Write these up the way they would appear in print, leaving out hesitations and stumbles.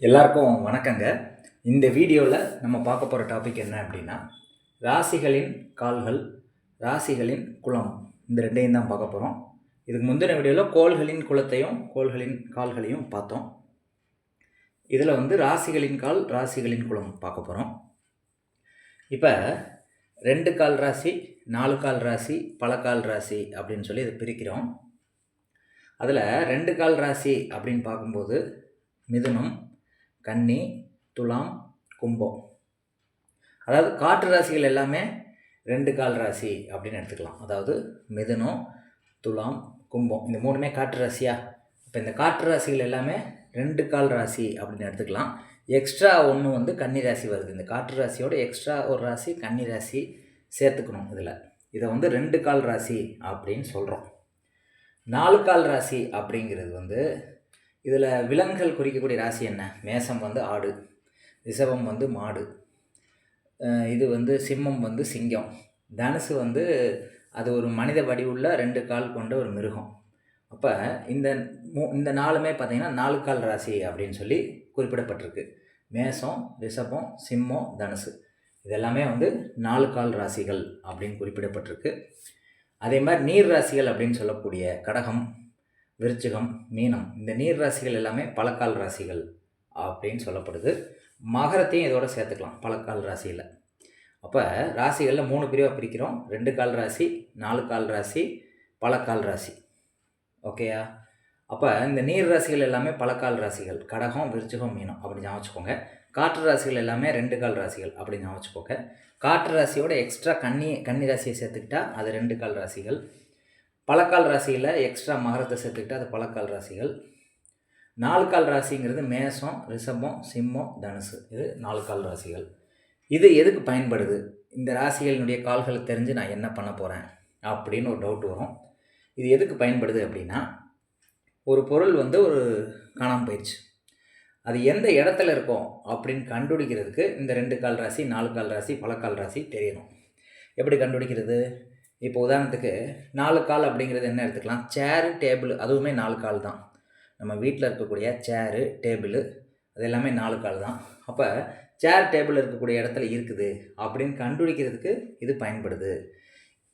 எல்லாருக்கும் வணக்கங்க. இந்த வீடியோவில் நம்ம பார்க்க போகிற டாபிக் என்ன அப்படின்னா, ராசிகளின் கால்கள், ராசிகளின் குலம், இந்த ரெண்டையும் தான் பார்க்க போகிறோம். இதுக்கு முந்தின வீடியோவில் கோள்களின் குலத்தையும் கோள்களின் கால்களையும் பார்த்தோம். இதில் வந்து ராசிகளின் கால், ராசிகளின் குலம் பார்க்க போகிறோம். இப்போ 2 கால் ராசி, 4 கால் ராசி, பல கால் ராசி அப்படின்னு சொல்லி இதை பிரிக்கிறோம். அதில் 2 கால் ராசி அப்படின்னு பார்க்கும்போது மிதுனம், கன்னி, துலாம், கும்பம். அதாவது காற்று ராசிகள் எல்லாமே 2 கால் ராசி அப்படின்னு எடுத்துக்கலாம். அதாவது மிதுனம், துலாம், கும்பம், இந்த மூணுமே காற்று ராசியா. இப்போ இந்த காற்று ராசிகள் எல்லாமே 2 கால் ராசி அப்படின்னு எடுத்துக்கலாம். எக்ஸ்ட்ரா ஒன்று வந்து கன்னி ராசி வருது. இந்த காற்று ராசியோட எக்ஸ்ட்ரா ஒரு ராசி கன்னி ராசி சேர்த்துக்கணும். இதை வந்து 2 கால் ராசி அப்படின்னு சொல்கிறோம். 4 கால் ராசி அப்படிங்கிறது வந்து இதில் விலங்குகள் குறிக்கக்கூடிய ராசி என்ன? மேசம் வந்து ஆடு, ரிஷபம் வந்து மாடு, இது வந்து சிம்மம் வந்து சிங்கம், தனுசு வந்து அது ஒரு மனித வடிவுள்ள 2 கால் கொண்ட ஒரு மிருகம். அப்போ இந்த நாலுமே பார்த்திங்கன்னா 4 கால் ராசி அப்படின்னு சொல்லி குறிப்பிடப்பட்டிருக்கு. மேசம், ரிஷபம், சிம்மம், தனுசு இதெல்லாமே வந்து 4 கால் ராசிகள் அப்படின்னு குறிப்பிடப்பட்டிருக்கு. அதே மாதிரி நீர் ராசிகள் அப்படின்னு சொல்லக்கூடிய கடகம், விருச்சிகம், மீனம், இந்த நீர் ராசிகள் எல்லாமே பலக்கால் ராசிகள் அப்படின்னு சொல்லப்படுது. மகரத்தையும் இதோட சேர்த்துக்கலாம் பலக்கால் ராசியில். அப்போ ராசிகளில் 3 பிரிவாக பிரிக்கிறோம். 2 கால் ராசி, 4 கால் ராசி, பலக்கால் ராசி. ஓகேயா? அப்போ இந்த நீர் ராசிகள் எல்லாமே பலக்கால் ராசிகள். கடகம், விருச்சிகம், மீனம் அப்படி ஞாபகம் வச்சுக்கோங்க. காற்று ராசிகள் எல்லாமே 2 கால் ராசிகள் அப்படி ஞாபகம் வச்சுக்கோங்க. காற்று ராசியோட எக்ஸ்ட்ரா கன்னி ராசியை சேர்த்துக்கிட்டா அது 2 கால் ராசிகள். பலக்கால் ராசியில் எக்ஸ்ட்ரா மகரத்தை சேர்த்துக்கிட்டால் அது பலக்கால் ராசிகள். 4 கால் ராசிங்கிறது மேசம், ரிஷபம், சிம்மம், தனுசு, இது 4 கால் ராசிகள். இது எதுக்கு பயன்படுது? இந்த ராசிகளினுடைய கால்களை தெரிஞ்சு நான் என்ன பண்ண போகிறேன் அப்படின்னு ஒரு டவுட் வரும். இது எதுக்கு பயன்படுது அப்படின்னா, ஒரு பொருள் வந்து ஒரு காணாமல் போயிடுச்சு, அது எந்த இடத்துல இருக்கும் அப்படின்னு கண்டுபிடிக்கிறதுக்கு இந்த 2 கால் ராசி, 4 கால் ராசி, பலக்கால் ராசி தெரியணும். எப்படி கண்டுபிடிக்கிறது? இப்போ உதாரணத்துக்கு 4 கால் அப்படிங்கிறது என்ன எடுத்துக்கலாம்? சேரு, டேபிள், அதுவுமே 4 கால் தான். நம்ம வீட்டில் இருக்கக்கூடிய சேரு, டேபிள் அது எல்லாமே 4 கால் தான். அப்போ சேர், டேபிள் இருக்கக்கூடிய இடத்துல இருக்குது அப்படின்னு கண்டுபிடிக்கிறதுக்கு இது பயன்படுது.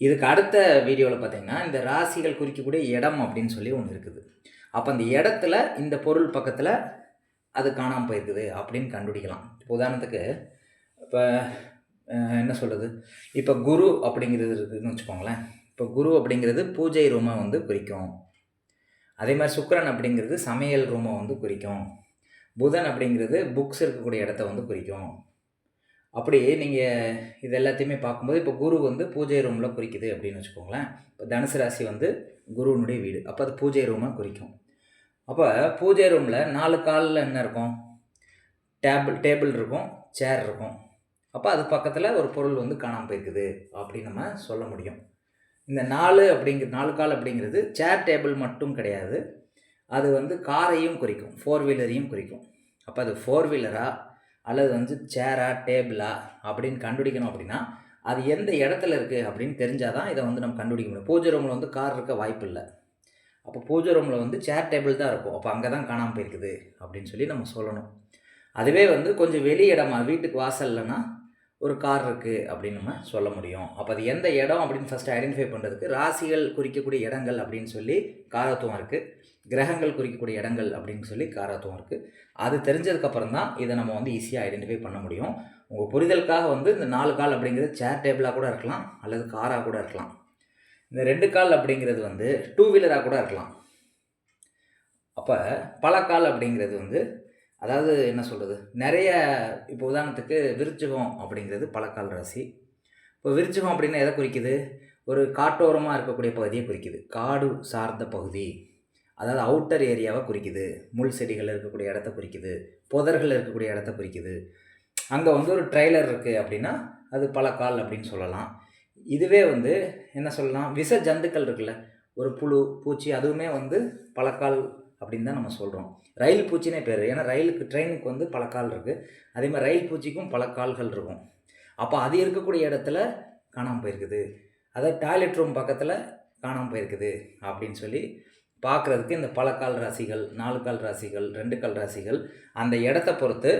இதுக்கு அடுத்த வீடியோவில் பார்த்திங்கன்னா இந்த ராசிகள் குறிக்கக்கூடிய இடம் அப்படின்னு சொல்லி ஒன்று இருக்குது. அப்போ அந்த இடத்துல இந்த பொருள் பக்கத்தில் அது காணாமல் போயிருக்குது அப்படின்னு கண்டுபிடிக்கலாம். இப்போ உதாரணத்துக்கு இப்போ என்ன சொல்கிறது, இப்போ குரு அப்படிங்கிறது இருக்குதுன்னு வச்சுக்கோங்களேன். இப்போ குரு அப்படிங்கிறது பூஜை ரூமை வந்து குறிக்கும். அதே மாதிரி சுக்கிரன் அப்படிங்கிறது சமையல் ரூமை வந்து குறிக்கும். புதன் அப்படிங்கிறது புக்ஸ் இருக்கக்கூடிய இடத்த வந்து குறிக்கும். அப்படி நீங்கள் இது எல்லாத்தையுமே பார்க்கும்போது இப்போ குரு வந்து பூஜை ரூமில் குறிக்குது அப்படின்னு வச்சுக்கோங்களேன். இப்போ தனுசு ராசி வந்து குருவினுடைய வீடு, அப்போ அது பூஜை ரூமை குறிக்கும். அப்போ பூஜை ரூமில் 4 காலில் என்ன இருக்கும்? டேபிள் இருக்கும், சேர் இருக்கும். அப்போ அது பக்கத்தில் ஒரு பொருள் வந்து காணாமல் போயிருக்குது அப்படின்னு நம்ம சொல்ல முடியும். இந்த 4 கால் அப்படிங்கிறது சேர், டேபிள் மட்டும் கிடையாது, அது வந்து காரையும் குறிக்கும், 4 வீலரையும் குறிக்கும். அப்போ அது 4 வீலரா அல்லது வந்து சேரா, டேபிளா அப்படின்னு கண்டுபிடிக்கணும். அப்படின்னா அது எந்த இடத்துல இருக்குது அப்படின்னு தெரிஞ்சால் தான் இதை வந்து நம்ம கண்டுபிடிக்க முடியும். பூஜை ரூமில் வந்து கார் இருக்க வாய்ப்பு இல்லை. அப்போ பூஜை ரூமில் வந்து சேர், டேபிள் தான் இருக்கும். அப்போ அங்கே தான் காணாமல் போயிருக்குது அப்படின்னு சொல்லி நம்ம சொல்லணும். அதுவே வந்து கொஞ்சம் வெளி இடமா, வீட்டுக்கு வாசல்லனா ஒரு கார் இருக்குது அப்படின்னு நம்ம சொல்ல முடியும். அப்போ அது எந்த இடம் அப்படின்னு ஃபஸ்ட்டு ஐடென்டிஃபை பண்ணுறதுக்கு ராசிகள் குறிக்கக்கூடிய இடங்கள் அப்படின்னு சொல்லி காரத்துவம் இருக்குது, கிரகங்கள் குறிக்கக்கூடிய இடங்கள் அப்படின்னு சொல்லி காரத்துவம் இருக்குது. அது தெரிஞ்சதுக்கப்புறம் தான் இதை நம்ம வந்து ஈஸியாக ஐடென்டிஃபை பண்ண முடியும். உங்கள் புரிதலுக்காக வந்து இந்த 4 கால் அப்படிங்கிறது சேர், டேபிளாக கூட இருக்கலாம் அல்லது காராக கூட இருக்கலாம். இந்த 2 கால் அப்படிங்கிறது வந்து 2 வீலராக கூட இருக்கலாம். அப்போ பல கால் அப்படிங்கிறது வந்து, அதாவது என்ன சொல்கிறது, நிறைய, இப்போ உதாரணத்துக்கு விருச்சிகம் அப்படிங்கிறது பலக்கால் ராசி. இப்போ விருச்சிகம் அப்படின்னு எதை குறிக்குது? ஒரு காட்டோரமாக இருக்கக்கூடிய பகுதியை குறிக்குது, காடு சார்ந்த பகுதி, அதாவது அவுட்டர் ஏரியாவை குறிக்குது, முள் செடிகள் இருக்கக்கூடிய இடத்த குறிக்குது, புதர்கள் இருக்கக்கூடிய இடத்த குறிக்குது. அங்கே வந்து ஒரு ட்ரெய்லர் இருக்குது அப்படின்னா அது பலக்கால் அப்படின்னு சொல்லலாம். இதுவே வந்து என்ன சொல்லலாம், விஷ ஜந்துக்கள் இருக்குல்ல, ஒரு புழு, பூச்சி, அதுவுமே வந்து பலக்கால் அப்படின்னு தான் நம்ம சொல்கிறோம். ரயில் பூச்சினே பேர், ஏன்னா ட்ரெயினுக்கு வந்து பலக்கால் இருக்குது. அதே மாதிரி ரயில் பூச்சிக்கும் பல கால்கள் இருக்கும். அப்போ அது இருக்கக்கூடிய இடத்துல காணாமல் போயிருக்குது, அதாவது டாய்லெட் ரூம் பக்கத்தில் காணாமல் போயிருக்குது அப்படின்னு சொல்லி பார்க்குறதுக்கு இந்த பலகால் ராசிகள், 4 கால் ராசிகள், 2 கால் ராசிகள் அந்த இடத்த பொறுத்து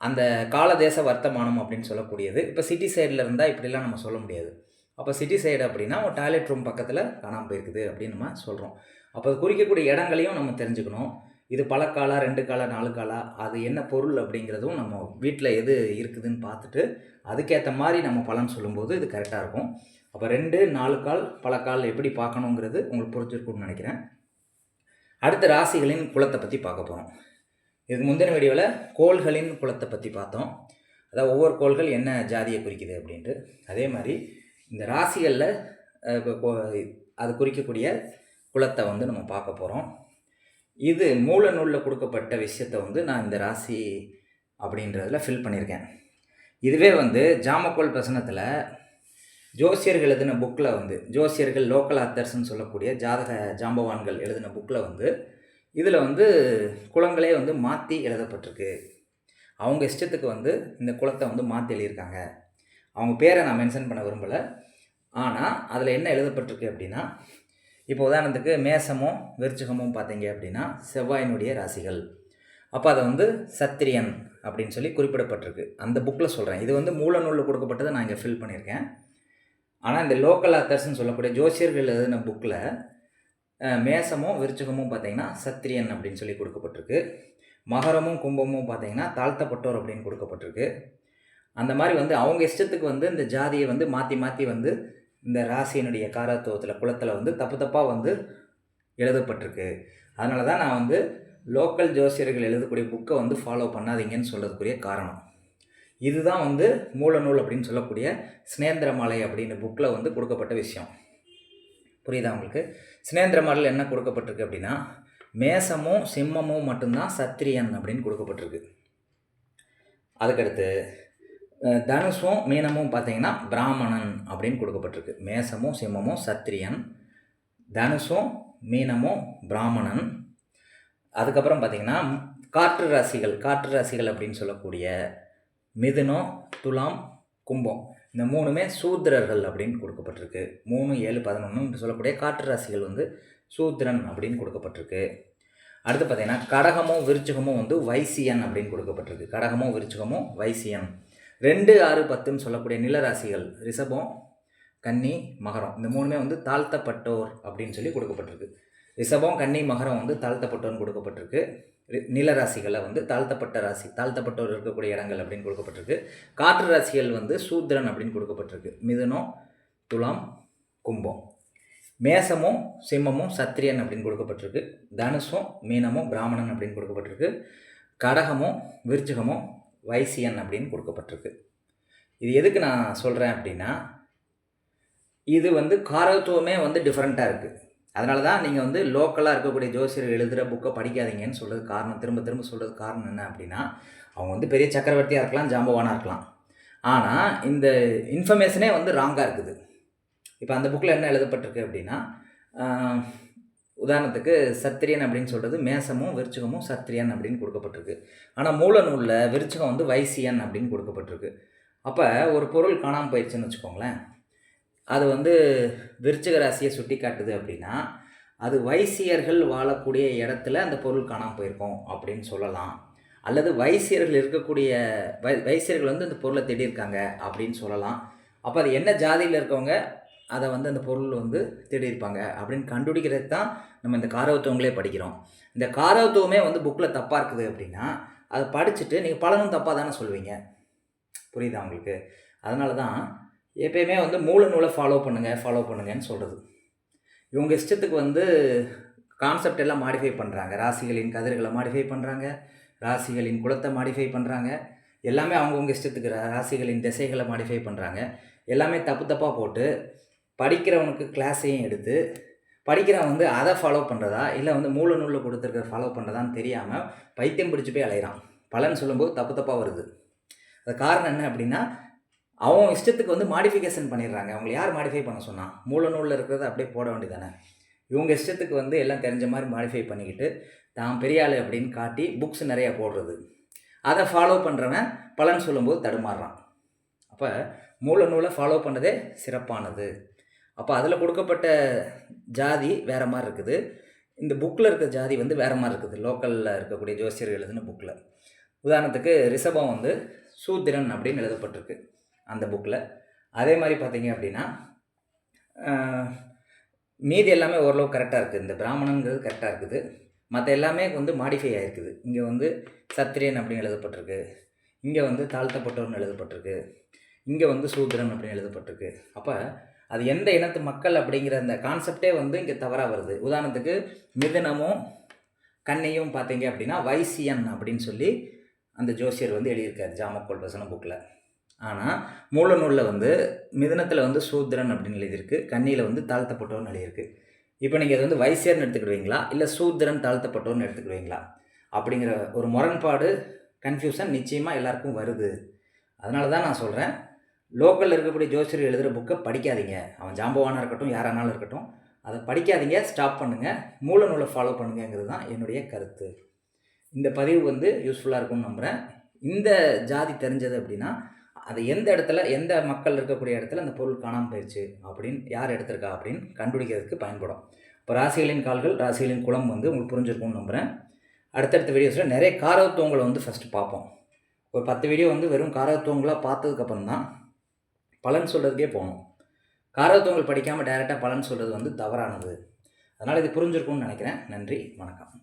அந்த காலதேச வர்த்தமானம் அப்படின்னு சொல்லக்கூடியது. இப்போ சிட்டி சைடில் இருந்தால் இப்படிலாம் நம்ம சொல்ல முடியாது. அப்போ சிட்டி சைடு அப்படின்னா ஒரு டாய்லெட் ரூம் பக்கத்தில் காணாமல் போயிருக்குது அப்படின்னு நம்ம சொல்கிறோம். அப்போ அது குறிக்கக்கூடிய இடங்களையும் நம்ம தெரிஞ்சுக்கணும். இது பலக்காலா, 2 காலா, 4 காலா, அது என்ன பொருள் அப்படிங்கிறதும் நம்ம வீட்டில் எது இருக்குதுன்னு பார்த்துட்டு அதுக்கேற்ற மாதிரி நம்ம பலன் சொல்லும்போது இது கரெக்டாக இருக்கும். அப்போ 2, 4 கால், பலக்கால் எப்படி பார்க்கணுங்கிறது உங்களுக்கு புரிஞ்சிருக்கும்னு நினைக்கிறேன். அடுத்த ராசிகளின் குலத்தை பற்றி பார்க்க போகிறோம். இதுக்கு முந்தின வீடியோவில் கோள்களின் குலத்தை பற்றி பார்த்தோம். அதாவது ஒவ்வொரு கோள்கள் என்ன ஜாதியை குறிக்குது அப்படின்ட்டு. அதே மாதிரி இந்த ராசிகளில் அது குறிக்கக்கூடிய குலத்தை வந்து நம்ம பார்க்க போகிறோம். இது மூல நூலில் கொடுக்கப்பட்ட விஷயத்தை வந்து நான் இந்த ராசி அப்படின்றதில் ஃபில் பண்ணியிருக்கேன். இதுவே வந்து ஜாமக்கோல் பிரசனத்தில் ஜோசியர்கள் எழுதின புக்கில் வந்து ஜோசியர்கள் லோக்கல் ஆத்தர்ஸ்ன்னு சொல்லக்கூடிய ஜாதக ஜாம்பவான்கள் எழுதின புக்கில் வந்து இதில் வந்து குலங்களே வந்து மாற்றி எழுதப்பட்டிருக்கு. அவங்க இஷ்டத்துக்கு வந்து இந்த குலத்தை வந்து மாற்றி எழுதியிருக்காங்க. அவங்க பேரை நான் மென்ஷன் பண்ண விரும்பலை. ஆனால் அதில் என்ன எழுதப்பட்டிருக்கு அப்படின்னா, இப்போ உதாரணத்துக்கு மேசமும் விருச்சிகமும் பார்த்தீங்க அப்படின்னா செவ்வாயினுடைய ராசிகள். அப்போ அதை வந்து சத்திரியன் அப்படின்னு சொல்லி குறிப்பிடப்பட்டிருக்கு. அந்த புக்கில் சொல்கிறேன். இது வந்து மூல நூலில் கொடுக்கப்பட்டதை நான் இங்கே ஃபில் பண்ணியிருக்கேன். ஆனால் இந்த லோக்கல் ஆத்தர்ஸ்ன்னு சொல்லக்கூடிய ஜோசியர்கள் எழுதின புக்கில் மேசமும் விருச்சிகமும் பார்த்தீங்கன்னா சத்திரியன் அப்படின்னு சொல்லி கொடுக்கப்பட்டிருக்கு. மகரமும் கும்பமும் பார்த்தீங்கன்னா தாழ்த்தப்பட்டோர் அப்படின்னு கொடுக்கப்பட்டிருக்கு. அந்த மாதிரி வந்து அவங்க இஷ்டத்துக்கு வந்து இந்த ஜாதியை வந்து மாற்றி மாற்றி வந்து இந்த ராசியினுடைய காரத்துவத்தில் குலத்தில் வந்து தப்பு தப்பாக வந்து எழுதப்பட்டிருக்கு. அதனால தான் நான் வந்து லோக்கல் ஜோசியர்கள் எழுதக்கூடிய புக்கை வந்து ஃபாலோ பண்ணாதீங்கன்னு சொல்கிறதுக்குரிய காரணம். இதுதான் வந்து மூல நூல் அப்படின்னு சொல்லக்கூடிய ஸ்நேந்திரமாலை அப்படின்னு புக்கில் வந்து கொடுக்கப்பட்ட விஷயம். புரியுதா உங்களுக்கு? ஸ்நேந்திரமாலையில் என்ன கொடுக்கப்பட்டிருக்கு அப்படின்னா மேசமும் சிம்மமும் மட்டும்தான் சத்திரியன் அப்படின்னு கொடுக்கப்பட்டிருக்கு. அதுக்கடுத்து தனுஷும் மீனமும் பார்த்தீங்கன்னா பிராமணன் அப்படின்னு கொடுக்கப்பட்டிருக்கு. மேசமும் சிம்மமும் சத்திரியன், தனுஷும் மீனமும் பிராமணன். அதுக்கப்புறம் பார்த்தீங்கன்னா காற்று ராசிகள் அப்படின்னு சொல்லக்கூடிய மிதுனம், துலாம், கும்பம் இந்த 3மே சூத்திரர்கள் அப்படின்னு கொடுக்கப்பட்டிருக்கு. 3, 7, 11 சொல்லக்கூடிய காற்று ராசிகள் வந்து சூத்திரன் அப்படின்னு கொடுக்கப்பட்டிருக்கு. அடுத்து பார்த்தீங்கன்னா கடகமும் விருச்சிகமும் வந்து வைசியன் அப்படின்னு கொடுக்கப்பட்டிருக்கு. கடகமும் விருச்சிகமும் வைசியன். 2, 6, 10ன்னு சொல்லக்கூடிய நிலராசிகள் ரிஷபம், கன்னி, மகரம் இந்த 3மே வந்து தாழ்த்தப்பட்டோர் அப்படின்னு சொல்லி கொடுக்கப்பட்டிருக்கு. ரிஷபம், கன்னி, மகரம் வந்து தாழ்த்தப்பட்டோர்னு கொடுக்கப்பட்டிருக்கு. நிலராசிகளை வந்து தாழ்த்தப்பட்டோர் இருக்கக்கூடிய இடங்கள் அப்படின்னு கொடுக்கப்பட்டிருக்கு. காற்று ராசிகள் வந்து சூத்திரன் அப்படின்னு கொடுக்கப்பட்டிருக்கு. மிதுனம், துலாம், கும்பம். மேசமும் சிம்மமும் சத்திரியன் அப்படின்னு கொடுக்கப்பட்டிருக்கு. தனுஷும் மீனமும் பிராமணன் அப்படின்னு கொடுக்கப்பட்டிருக்கு. கடகமும் விருச்சிகமும் வைசியன் அப்படின்னு கொடுக்கப்பட்டிருக்கு. இது எதுக்கு நான் சொல்கிறேன் அப்படின்னா, இது வந்து காரத்துவமே வந்து டிஃப்ரெண்ட்டாக இருக்குது. அதனால தான் நீங்கள் வந்து லோக்கலாக இருக்கக்கூடிய ஜோசியர் எழுதுகிற புக்கை படிக்காதீங்கன்னு சொல்கிறது காரணம். திரும்ப திரும்ப சொல்கிறது காரணம் என்ன அப்படின்னா, அவங்க வந்து பெரிய சக்கரவர்த்தியாக இருக்கலாம், ஜாம்பவானாக இருக்கலாம். ஆனால் இந்த இன்ஃபர்மேஷனே வந்து ராங்காக இருக்குது. இப்போ அந்த புக்கில் என்ன எழுதப்பட்டிருக்கு அப்படின்னா, உதாரணத்துக்கு சத்திரியன் அப்படின்னு சொல்கிறது மேசமும் விருச்சிகமும் சத்திரியன் அப்படின்னு கொடுக்கப்பட்டிருக்கு. ஆனால் மூல நூலில் விருச்சிகம் வந்து வைசியன் அப்படின்னு கொடுக்கப்பட்டிருக்கு. அப்போ ஒரு பொருள் காணாமல் போயிடுச்சுன்னு வச்சுக்கோங்களேன், அது வந்து விருச்சிக ராசியை சுட்டி காட்டுது அப்படின்னா அது வைசியர்கள் வாழக்கூடிய இடத்துல அந்த பொருள் காணாமல் போயிருக்கோம் அப்படின்னு சொல்லலாம். அல்லது வைசியர்கள் இருக்கக்கூடிய வைசியர்கள் வந்து அந்த பொருளை தேடியிருக்காங்க அப்படின்னு சொல்லலாம். அப்போ அது என்ன ஜாதியில் இருக்கவங்க அதை வந்து அந்த பொருள் வந்து தேடியிருப்பாங்க அப்படின்னு கண்டுபிடிக்கிறது தான் நம்ம இந்த காரவத்துவங்களே படிக்கிறோம். இந்த காரவத்துவமே வந்து புக்கில் தப்பாக இருக்குது அப்படின்னா அதை படிச்சுட்டு நீங்கள் பலனும் தப்பாக தானே சொல்வீங்க. புரியுதா உங்களுக்கு? அதனால தான் எப்பயுமே வந்து மூல நூலை ஃபாலோ பண்ணுங்கன்னு சொல்கிறது. இவங்க இஷ்டத்துக்கு வந்து கான்செப்ட் எல்லாம் மாடிஃபை பண்ணுறாங்க. ராசிகளின் கதிர்களை மாடிஃபை பண்ணுறாங்க, ராசிகளின் குலத்தை மாடிஃபை பண்ணுறாங்க, எல்லாமே அவங்கவுங்க இஷ்டத்துக்கு ராசிகளின் திசைகளை மாடிஃபை பண்ணுறாங்க. எல்லாமே தப்பாக போட்டு படிக்கிறவனுக்கு கிளாஸையும் எடுத்து படிக்கிறவன் வந்து அதை ஃபாலோ பண்ணுறதா இல்லை வந்து மூல நூலில் கொடுத்துருக்க ஃபாலோ பண்ணுறதான்னு தெரியாமல் பைத்தியம் பிடிச்சி போய் அலைகிறான். பலன் சொல்லும்போது தப்பாக வருது. அது காரணம் என்ன அப்படின்னா, அவங்க இஷ்டத்துக்கு வந்து மாடிஃபிகேஷன் பண்ணிடுறாங்க. அவங்களை யார் மாடிஃபை பண்ண சொன்னால்? மூல நூலில் இருக்கிறத அப்படியே போட வேண்டியதானே. இவங்க இஷ்டத்துக்கு வந்து எல்லாம் தெரிஞ்ச மாதிரி மாடிஃபை பண்ணிக்கிட்டு தான் பெரிய ஆள் அப்படின்னு காட்டி புக்ஸ் நிறையா போடுறது. அதை ஃபாலோ பண்ணுறவன் பலன் சொல்லும்போது தடுமாறுறான். அப்போ மூல நூலை ஃபாலோ பண்ணதே சிறப்பானது. அப்போ அதில் கொடுக்கப்பட்ட ஜாதி வேறு மாதிரி இருக்குது. இந்த புக்கில் இருக்க ஜாதி வந்து வேறு மாதிரி இருக்குது. லோக்கலில் இருக்கக்கூடிய ஜோசியர் எழுதின புக்கில் உதாரணத்துக்கு ரிஷபம் வந்து சூத்திரன் அப்படின்னு எழுதப்பட்டிருக்கு அந்த புக்கில். அதே மாதிரி பார்த்தீங்க அப்படின்னா மீதி எல்லாமே ஓரளவு கரெக்டாக இருக்குது. இந்த பிராமணங்கிறது கரெக்டாக இருக்குது. மற்ற எல்லாமே வந்து மாடிஃபை ஆகிருக்குது. இங்கே வந்து சத்திரியன் அப்படின்னு எழுதப்பட்டிருக்கு, இங்கே வந்து தாழ்த்தப்பட்டவர்னு எழுதப்பட்டிருக்கு, இங்கே வந்து சூத்திரன் அப்படின்னு எழுதப்பட்டிருக்கு. அப்போ அது எந்த இனத்து மக்கள் அப்படிங்கிற அந்த கான்செப்டே வந்து இங்கே தவறாக வருது. உதாரணத்துக்கு மிதுனமும் கன்னியும் பார்த்தீங்க அப்படின்னா வைசியன் அப்படின்னு சொல்லி அந்த ஜோசியர் வந்து எழுதியிருக்காரு ஜாமக்கோல் வசன புக்கில். ஆனால் மூல நூலில் வந்து மிதுனத்தில் வந்து சூத்திரன் அப்படின்னு எழுதியிருக்கு, கன்னியில் வந்து தாழ்த்தப்பட்டவர்னு எழுதியிருக்கு. இப்போ நீங்கள் அது வந்து வைசியர்னு எடுத்துக்கிடுவீங்களா இல்லை சூத்திரன் தாழ்த்தப்பட்டவர்னு எடுத்துக்கிடுவீங்களா அப்படிங்கிற ஒரு முரண்பாடு, கன்ஃபியூஷன் நிச்சயமாக எல்லாருக்கும் வருது. அதனால தான் நான் சொல்கிறேன், லோக்கலில் இருக்கக்கூடிய ஜோசியர் எழுதுகிற புக்கை படிக்காதீங்க. அவன் ஜாம்பவானாக இருக்கட்டும், யாரானாலும் இருக்கட்டும், அதை படிக்காதீங்க, ஸ்டாப் பண்ணுங்கள், மூல நூலை ஃபாலோ பண்ணுங்கிறது தான் என்னுடைய கருத்து. இந்த பதிவு வந்து யூஸ்ஃபுல்லாக இருக்கும்னு நம்புகிறேன். இந்த ஜாதி தெரிஞ்சது அப்படின்னா அது எந்த இடத்துல, எந்த மக்கள் இருக்கக்கூடிய இடத்துல அந்த பொருள் காணாமல் போயிடுச்சு அப்படின்னு யார் எடுத்திருக்கா அப்படின்னு கண்டுபிடிக்கிறதுக்கு பயன்படும். இப்போ ராசிகளின் கால்கள், ராசிகளின் குலம் வந்து உங்களுக்கு புரிஞ்சிருக்கும்னு நம்புகிறேன். அடுத்தடுத்த வீடியோஸில் நிறைய காரகத்துவங்களை வந்து ஃபஸ்ட்டு பார்ப்போம். ஒரு 10 வீடியோ வந்து வெறும் காரகத்துவங்களாக பார்த்ததுக்கப்புறம் தான் பலன் சொல்கிறதுக்கே போகணும். காரகத்துவங்கள் படிக்காமல் டைரெக்டாக பலன் சொல்கிறது வந்து தவறானது. அதனால் இது புரிஞ்சிருக்கும்னு நினைக்கிறேன். நன்றி, வணக்கம்.